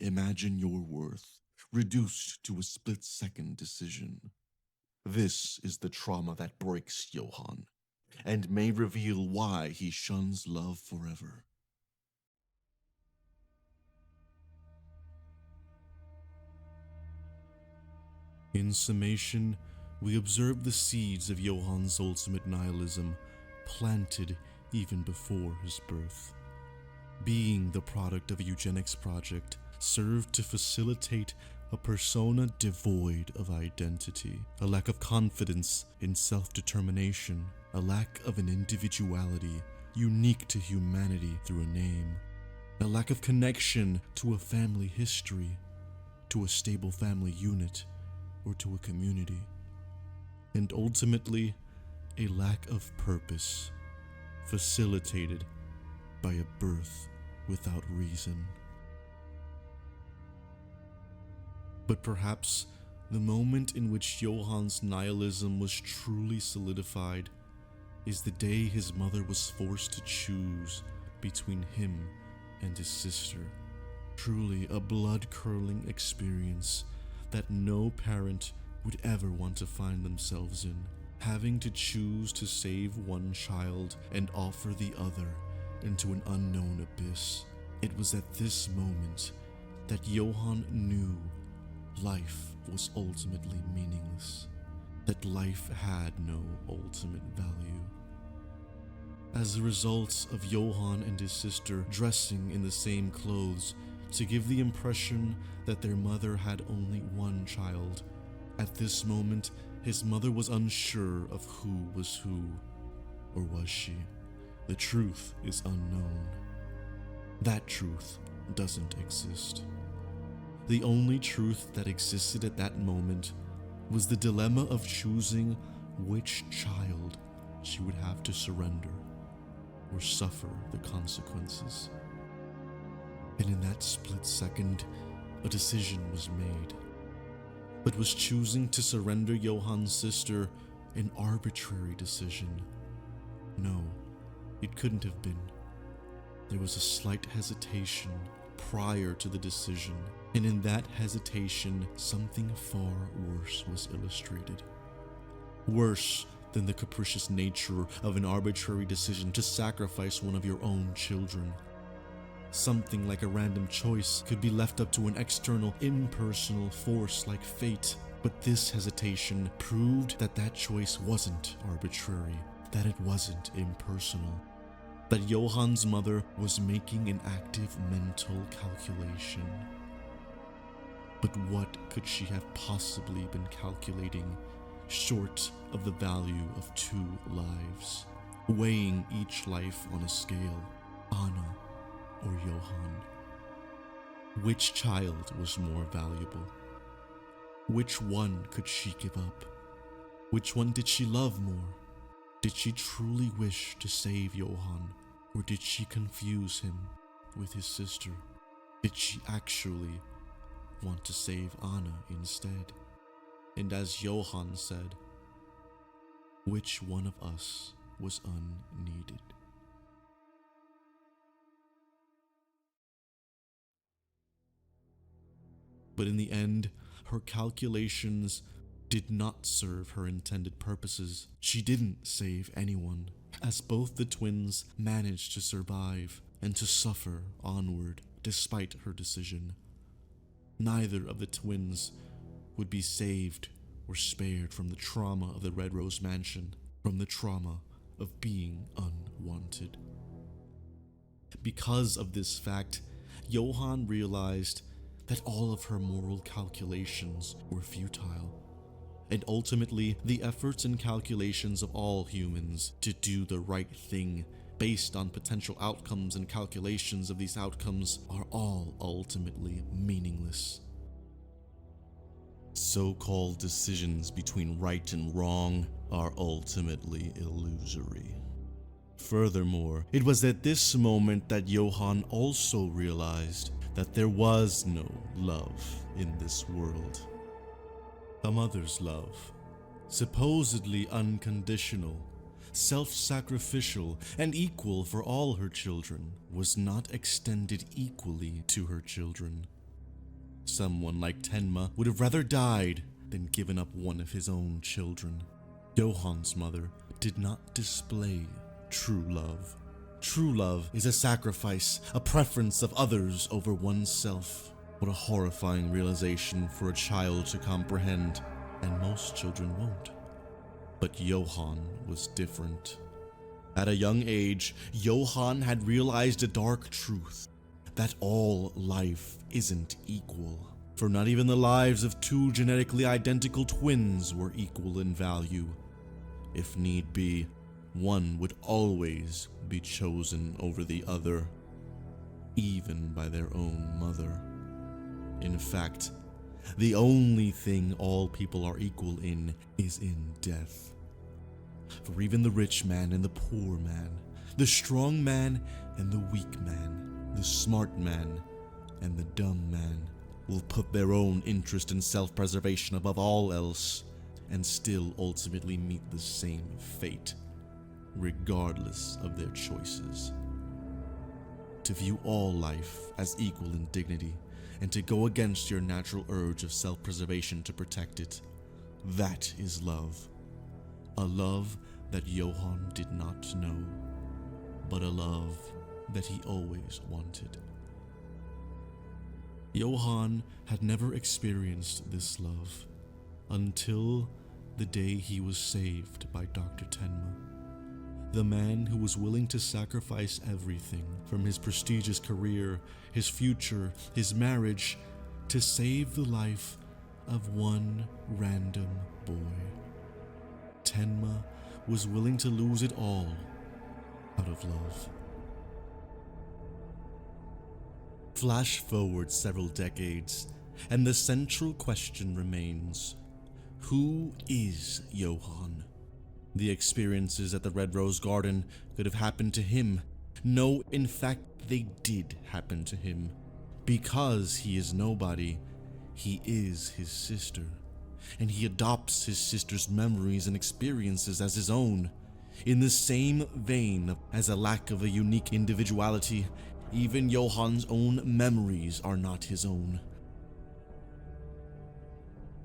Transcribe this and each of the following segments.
imagine your worth, reduced to a split-second decision. This is the trauma that breaks Johan, and may reveal why he shuns love forever. In summation, we observe the seeds of Johan's ultimate nihilism planted even before his birth. Being the product of a eugenics project served to facilitate a persona devoid of identity, a lack of confidence in self-determination, a lack of an individuality unique to humanity through a name, a lack of connection to a family history, to a stable family unit, or to a community, and ultimately a lack of purpose, facilitated by a birth without reason. But perhaps the moment in which Johan's nihilism was truly solidified is the day his mother was forced to choose between him and his sister. Truly a blood-curdling experience that no parent would ever want to find themselves in, having to choose to save one child and offer the other into an unknown abyss. It was at this moment that Johan knew life was ultimately meaningless, that life had no ultimate value. As a result of Johan and his sister dressing in the same clothes to give the impression that their mother had only one child, at this moment his mother was unsure of who was who, or was she? The truth is unknown. That truth doesn't exist. The only truth that existed at that moment was the dilemma of choosing which child she would have to surrender or suffer the consequences. And in that split second, a decision was made. But was choosing to surrender Johan's sister an arbitrary decision? No, it couldn't have been. There was a slight hesitation prior to the decision, and in that hesitation, something far worse was illustrated. Worse than the capricious nature of an arbitrary decision to sacrifice one of your own children. Something like a random choice could be left up to an external, impersonal force like fate, but this hesitation proved that that choice wasn't arbitrary, that it wasn't impersonal, that Johan's mother was making an active mental calculation. But what could she have possibly been calculating short of the value of two lives, weighing each life on a scale, Anna or Johan? Which child was more valuable? Which one could she give up? Which one did she love more? Did she truly wish to save Johan, or did she confuse him with his sister? Did she actually want to save Anna instead? And as Johan said, which one of us was unneeded? But in the end, her calculations did not serve her intended purposes. She didn't save anyone, as both the twins managed to survive and to suffer onward despite her decision. Neither of the twins would be saved or spared from the trauma of the Red Rose Mansion, from the trauma of being unwanted. Because of this fact, Johan realized that all of her moral calculations were futile, and ultimately the efforts and calculations of all humans to do the right thing based on potential outcomes and calculations of these outcomes are all ultimately meaningless. So-called decisions between right and wrong are ultimately illusory. Furthermore, it was at this moment that Johan also realized that there was no love in this world. A mother's love, supposedly unconditional, self-sacrificial, and equal for all her children, was not extended equally to her children. someone like Tenma would have rather died than given up one of his own children. Johan's mother did not display true love. True love is a sacrifice, a preference of others over oneself. What a horrifying realization for a child to comprehend, and most children won't. But Johan was different. At a young age, Johan had realized a dark truth, that all life isn't equal. For not even the lives of two genetically identical twins were equal in value. If need be, one would always be chosen over the other, even by their own mother. In fact, the only thing all people are equal in is in death. For even the rich man and the poor man, the strong man and the weak man, the smart man and the dumb man will put their own interest in self-preservation above all else and still ultimately meet the same fate, regardless of their choices. To view all life as equal in dignity and to go against your natural urge of self-preservation to protect it, that is love. A love that Johan did not know, but a love that he always wanted. Johan had never experienced this love until the day he was saved by Dr. Tenma, the man who was willing to sacrifice everything from his prestigious career, his future, his marriage, to save the life of one random boy. Tenma was willing to lose it all out of love. Flash forward several decades, and the central question remains: who is Johan? The experiences at the Red Rose Garden could have happened to him. No, in fact, they did happen to him. Because he is nobody, he is his sister, and he adopts his sister's memories and experiences as his own. In the same vein as a lack of a unique individuality, even Johan's own memories are not his own.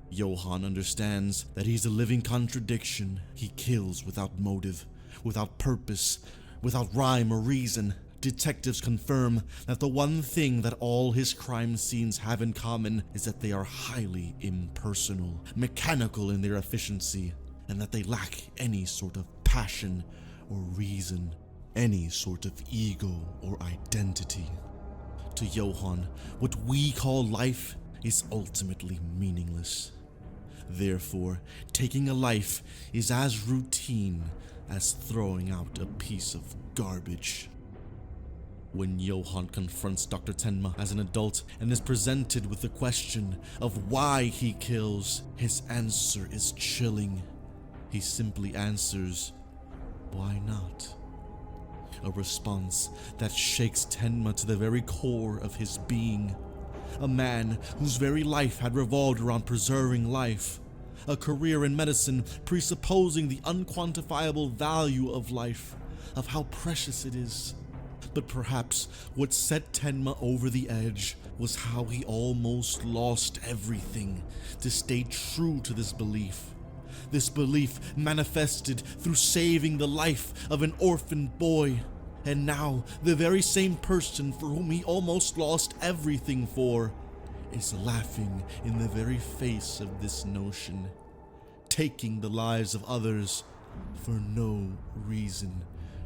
Johan understands that he's a living contradiction. He kills without motive, without purpose, without rhyme or reason. Detectives confirm that the one thing that all his crime scenes have in common is that they are highly impersonal, mechanical in their efficiency, and that they lack any sort of passion or reason, any sort of ego or identity. To Johan, what we call life is ultimately meaningless. Therefore, taking a life is as routine as throwing out a piece of garbage. When Johan confronts Dr. Tenma as an adult and is presented with the question of why he kills, his answer is chilling. He simply answers, "Why not?" A response that shakes Tenma to the very core of his being. A man whose very life had revolved around preserving life. A career in medicine presupposing the unquantifiable value of life, of how precious it is. But perhaps what set Tenma over the edge was how he almost lost everything to stay true to this belief. This belief manifested through saving the life of an orphaned boy. And now, the very same person for whom he almost lost everything for is laughing in the very face of this notion, taking the lives of others for no reason,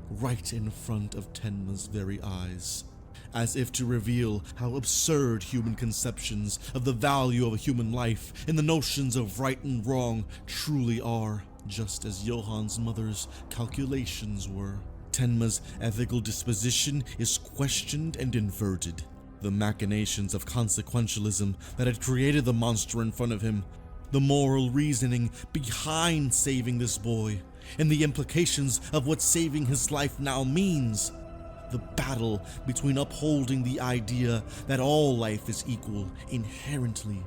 right in front of Tenma's very eyes, as if to reveal how absurd human conceptions of the value of a human life and the notions of right and wrong truly are, just as Johan's mother's calculations were. Tenma's ethical disposition is questioned and inverted. The machinations of consequentialism that had created the monster in front of him, the moral reasoning behind saving this boy, and the implications of what saving his life now means. The battle between upholding the idea that all life is equal inherently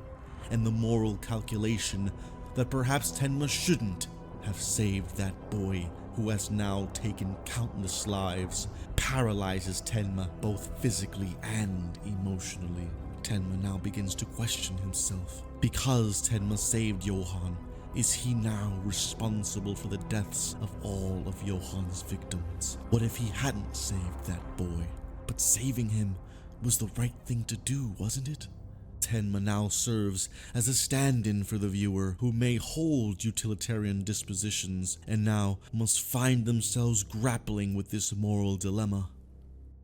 and the moral calculation that perhaps Tenma shouldn't have saved that boy who has now taken countless lives, paralyzes Tenma both physically and emotionally. Tenma now begins to question himself. Because Tenma saved Johan, is he now responsible for the deaths of all of Johan's victims? What if he hadn't saved that boy? But saving him was the right thing to do, wasn't it? Tenma now serves as a stand-in for the viewer who may hold utilitarian dispositions and now must find themselves grappling with this moral dilemma.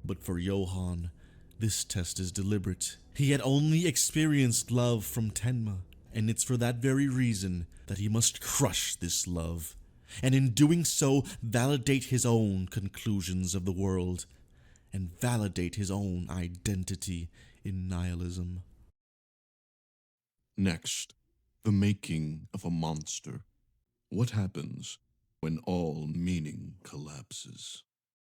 But for Johan, this test is deliberate. He had only experienced love from Tenma, and it's for that very reason that he must crush this love, and in doing so validate his own conclusions of the world, and validate his own identity in nihilism. Next, the making of a monster. What happens when all meaning collapses?